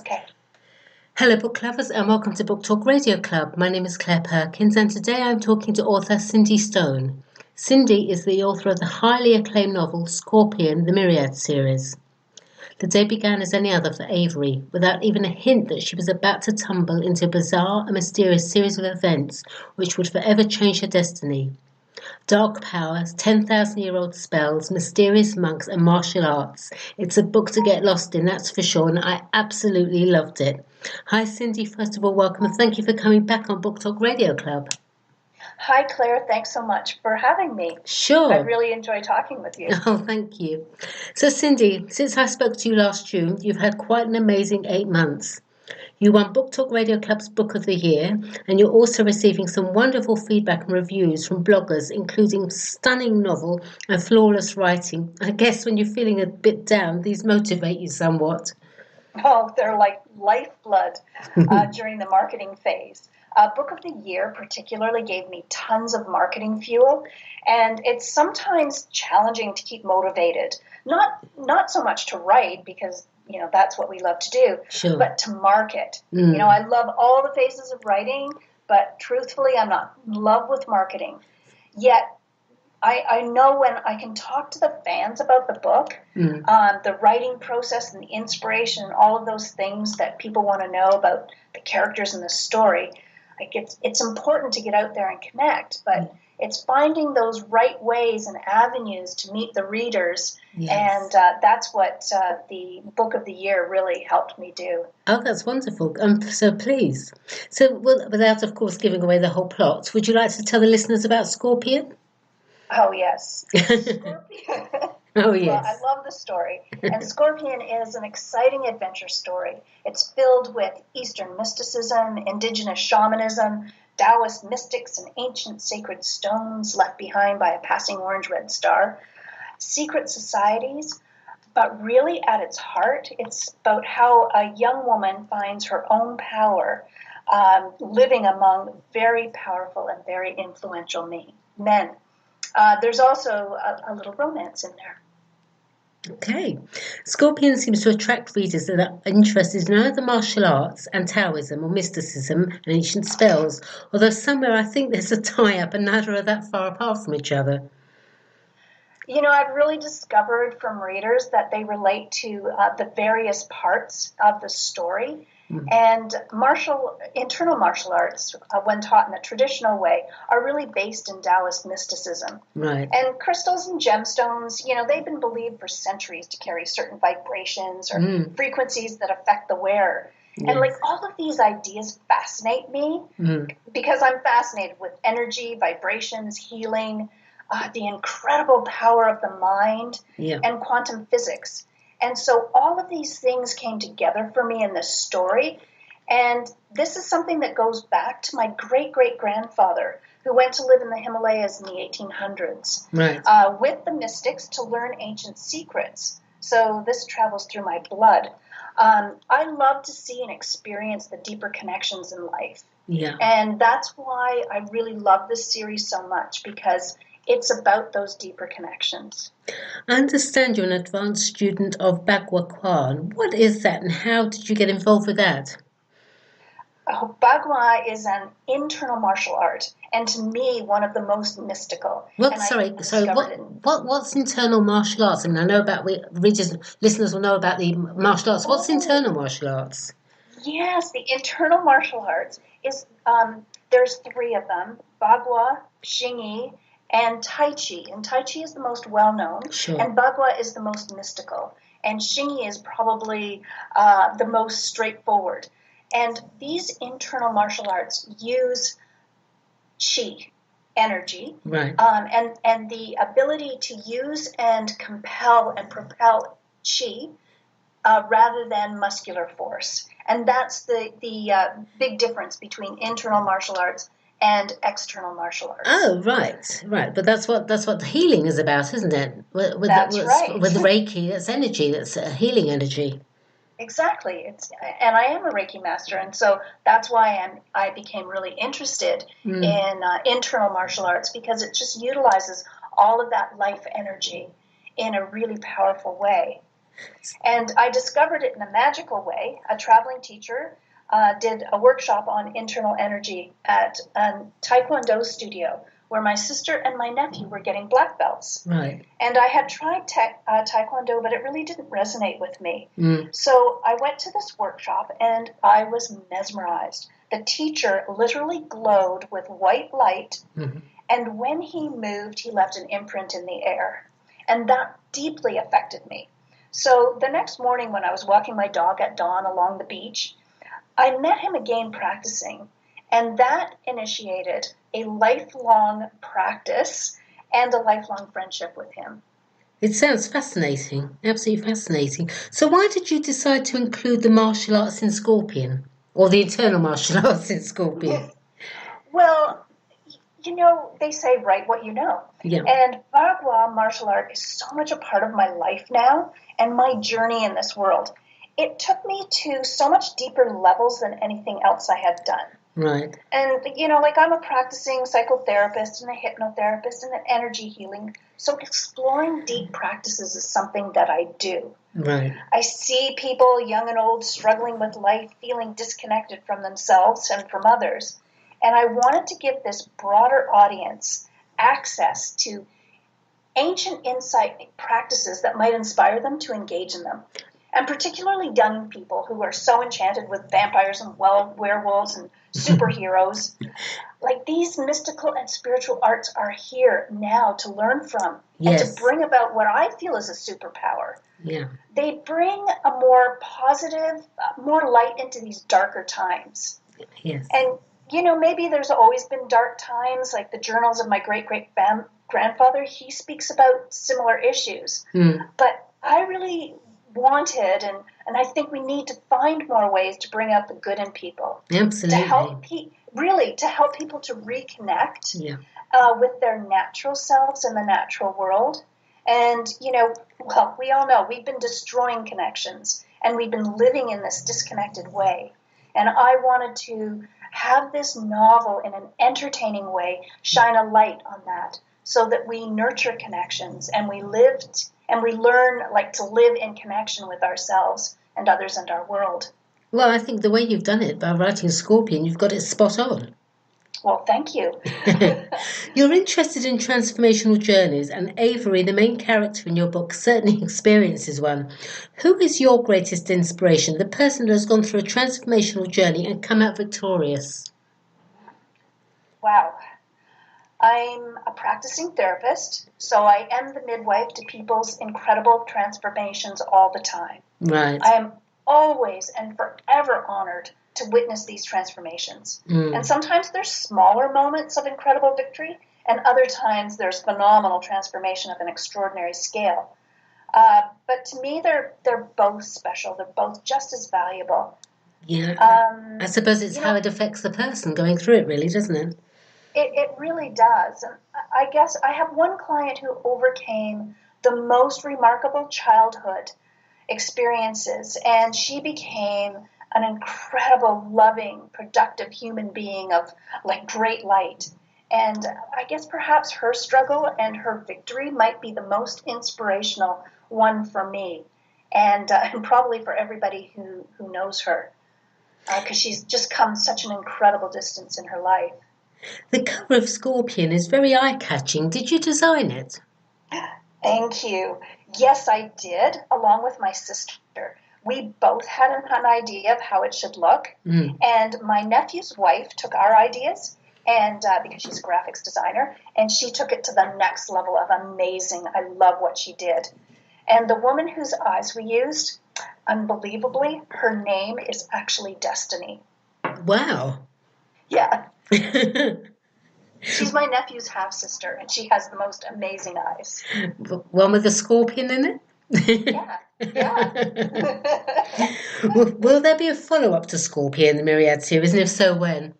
Okay. Hello book lovers and welcome to Book Talk Radio Club. My name is Claire Perkins and today I'm talking to author Cindy Stone. Cindy is the author of the highly acclaimed novel Scorpion, the Myriad Series. The day began as any other for Avery, without even a hint that she was about to tumble into a bizarre and mysterious series of events which would forever change her destiny. Dark powers, 10,000-year-old spells, mysterious monks and martial arts. It's a book to get lost in, that's for sure, and I absolutely loved it. Hi Cindy, first of all welcome and thank you for coming back on Book Talk Radio Club. Hi, Claire. Thanks so much for having me. Sure. I really enjoy talking with you. Oh, thank you. So Cindy, since I spoke to you last June, you've had quite an amazing 8 months. You won Book Talk Radio Club's Book of the Year, and you're also receiving some wonderful feedback and reviews from bloggers, including stunning novel and flawless writing. I guess when you're feeling a bit down, these motivate you somewhat. Oh, they're like lifeblood during the marketing phase. Book of the Year particularly gave me tons of marketing fuel, and it's sometimes challenging to keep motivated. Not so much to write, because that's what we love to do, Sure. but to market. I love all the phases of writing, but truthfully, I'm not in love with marketing. Yet, I know when I can talk to the fans about the book, the writing process and the inspiration and all of those things that people want to know about the characters and the story. It's important to get out there and connect, but it's finding those right ways and avenues to meet the readers, and that's what the Book of the Year really helped me do. Oh, that's wonderful. So please. So without, of course, giving away the whole plot, would you like to tell the listeners about Scorpion? Oh, yes. Scorpion. Oh, yes. Well, I love the story. And Scorpion is an exciting adventure story. It's filled with Eastern mysticism, indigenous shamanism, Taoist mystics, and ancient sacred stones left behind by a passing orange-red star, secret societies. But really, at its heart, it's about how a young woman finds her own power living among very powerful and very influential men. There's also a little romance in there. Okay. Scorpion seems to attract readers that are interested in either martial arts and Taoism or mysticism and ancient spells, although somewhere I think there's a tie-up and neither are that far apart from each other. I've really discovered from readers that they relate to the various parts of the story. And internal martial arts, when taught in a traditional way, are really based in Taoist mysticism. Right. And crystals and gemstones, they've been believed for centuries to carry certain vibrations or frequencies that affect the wearer. Yes. And all of these ideas fascinate me because I'm fascinated with energy, vibrations, healing, the incredible power of the mind, and quantum physics. And so all of these things came together for me in this story. And this is something that goes back to my great-great-grandfather, who went to live in the Himalayas in the 1800s with the mystics to learn ancient secrets. So this travels through my blood. I love to see and experience the deeper connections in life. Yeah. And that's why I really love this series so much, because it's about those deeper connections. I understand you're an advanced student of Bagua Kwan. What is that and how did you get involved with that? Oh, Bagua is an internal martial art, and to me, one of the most mystical. What's internal martial arts? I mean, I know about listeners will know about the martial arts. What's internal martial arts? Yes, the internal martial arts is there's 3 of them: Bagua, Xingyi, and Tai Chi. And Tai Chi is the most well-known, sure. And Bagua is the most mystical. And Xingyi is probably the most straightforward. And these internal martial arts use qi, energy, right. And the ability to use and compel and propel qi rather than muscular force. And that's the big difference between internal martial arts and external martial arts. Oh, right. But that's what healing is about, isn't it? That's right. With Reiki, that's energy. That's healing energy. Exactly. And I am a Reiki master, and so that's why I became really interested in internal martial arts, because it just utilizes all of that life energy in a really powerful way. And I discovered it in a magical way. A traveling teacher did a workshop on internal energy at a Taekwondo studio where my sister and my nephew were getting black belts. Right. And I had tried Taekwondo, but it really didn't resonate with me. So I went to this workshop, and I was mesmerized. The teacher literally glowed with white light, and when he moved, he left an imprint in the air. And that deeply affected me. So the next morning when I was walking my dog at dawn along the beach, I met him again practicing, and that initiated a lifelong practice and a lifelong friendship with him. It sounds fascinating, absolutely fascinating. So why did you decide to include the martial arts in Scorpion, or the internal martial arts in Scorpion? Well, you know, they say write what you know. Yeah. And Bagua martial art is so much a part of my life now and my journey in this world. It took me to so much deeper levels than anything else I had done. Right. And, you know, like I'm a practicing psychotherapist and a hypnotherapist and an energy healing. So exploring deep practices is something that I do. Right. I see people, young and old, struggling with life, feeling disconnected from themselves and from others. And I wanted to give this broader audience access to ancient insight practices that might inspire them to engage in them. And particularly young people who are so enchanted with vampires and werewolves and superheroes. Like these mystical and spiritual arts are here now to learn from and to bring about what I feel is a superpower. Yeah. They bring a more positive, more light into these darker times. Yes. And, you know, maybe there's always been dark times, like the journals of my great-great-grandfather. He speaks about similar issues. But I really wanted, and I think we need to find more ways to bring out the good in people. Absolutely. To help to help people to reconnect with their natural selves in the natural world. And, you know, well, we all know we've been destroying connections, and we've been living in this disconnected way. And I wanted to have this novel in an entertaining way shine a light on that so that we nurture connections and we learn like to live in connection with ourselves and others and our world. Well, I think the way you've done it by writing Scorpion, you've got it spot on. Well, thank you. You're interested in transformational journeys, and Avery, the main character in your book, certainly experiences one. Who is your greatest inspiration, the person who has gone through a transformational journey and come out victorious? Wow. I'm a practicing therapist, so I am the midwife to people's incredible transformations all the time. Right. I am always and forever honored to witness these transformations. And sometimes there's smaller moments of incredible victory, and other times there's phenomenal transformation of an extraordinary scale. But to me, they're both special. They're both just as valuable. Yeah. I suppose it's how it affects the person going through it, really, doesn't it? It really does. And I guess I have one client who overcame the most remarkable childhood experiences, and she became an incredible, loving, productive human being of like great light. And I guess perhaps her struggle and her victory might be the most inspirational one for me, and probably for everybody who knows her, because she's just come such an incredible distance in her life. The cover of Scorpion is very eye-catching. Did you design it? Thank you. Yes, I did, along with my sister. We both had an idea of how it should look, and my nephew's wife took our ideas, and because she's a graphics designer, and she took it to the next level of amazing. I love what she did. And the woman whose eyes we used, unbelievably, her name is actually Destiny. Wow. Yeah. She's my nephew's half-sister, and she has the most amazing eyes. One with a scorpion in it? Yeah. Will there be a follow-up to Scorpion, the Myriad Series, and if so, when?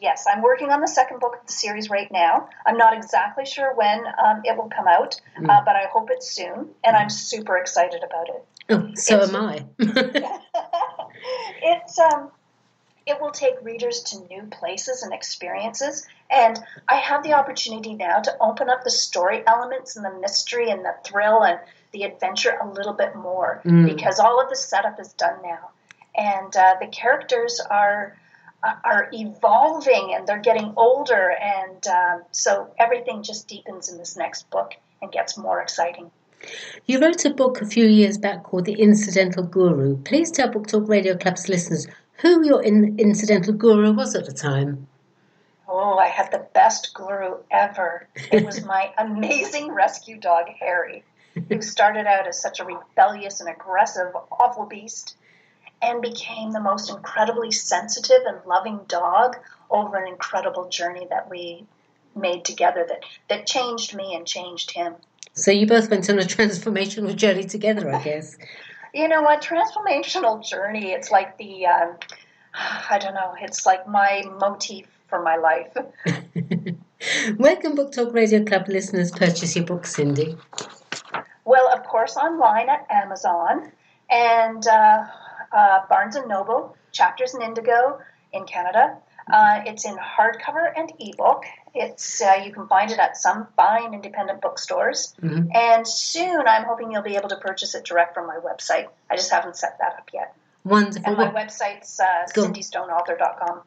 Yes, I'm working on the second book of the series right now. I'm not exactly sure when it will come out, but I hope it's soon, and I'm super excited about it. Oh, so am I. It will take readers to new places and experiences, and I have the opportunity now to open up the story elements and the mystery and the thrill and the adventure a little bit more because all of the setup is done now. And the characters are evolving and they're getting older. And so everything just deepens in this next book and gets more exciting. You wrote a book a few years back called The Incidental Guru. Please tell Book Talk Radio Club's listeners who your incidental guru was at the time. Oh, I had the best guru ever. It was my amazing rescue dog, Harry, who started out as such a rebellious and aggressive, awful beast and became the most incredibly sensitive and loving dog over an incredible journey that we made together that changed me and changed him. So you both went on a transformational journey together, I guess. You know what? Transformational journey, it's like the, I don't know, it's like my motif for my life. Where can Book Talk Radio Club listeners purchase your book, Cindy? Well, of course, online at Amazon and Barnes & Noble, Chapters in Indigo in Canada. It's in hardcover and ebook. It's you can find it at some fine independent bookstores. Mm-hmm. And soon I'm hoping you'll be able to purchase it direct from my website. I just haven't set that up yet. Wonderful. And my website's cindystoneauthor.com.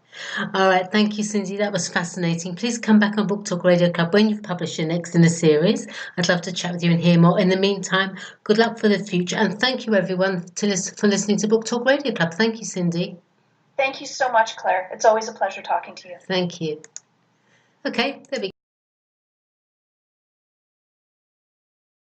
All right. Thank you, Cindy. That was fascinating. Please come back on Book Talk Radio Club when you've published your next in the series. I'd love to chat with you and hear more. In the meantime, good luck for the future. And thank you, everyone, for listening to Book Talk Radio Club. Thank you, Cindy. Thank you so much, Claire. It's always a pleasure talking to you. Thank you. Okay, there we go.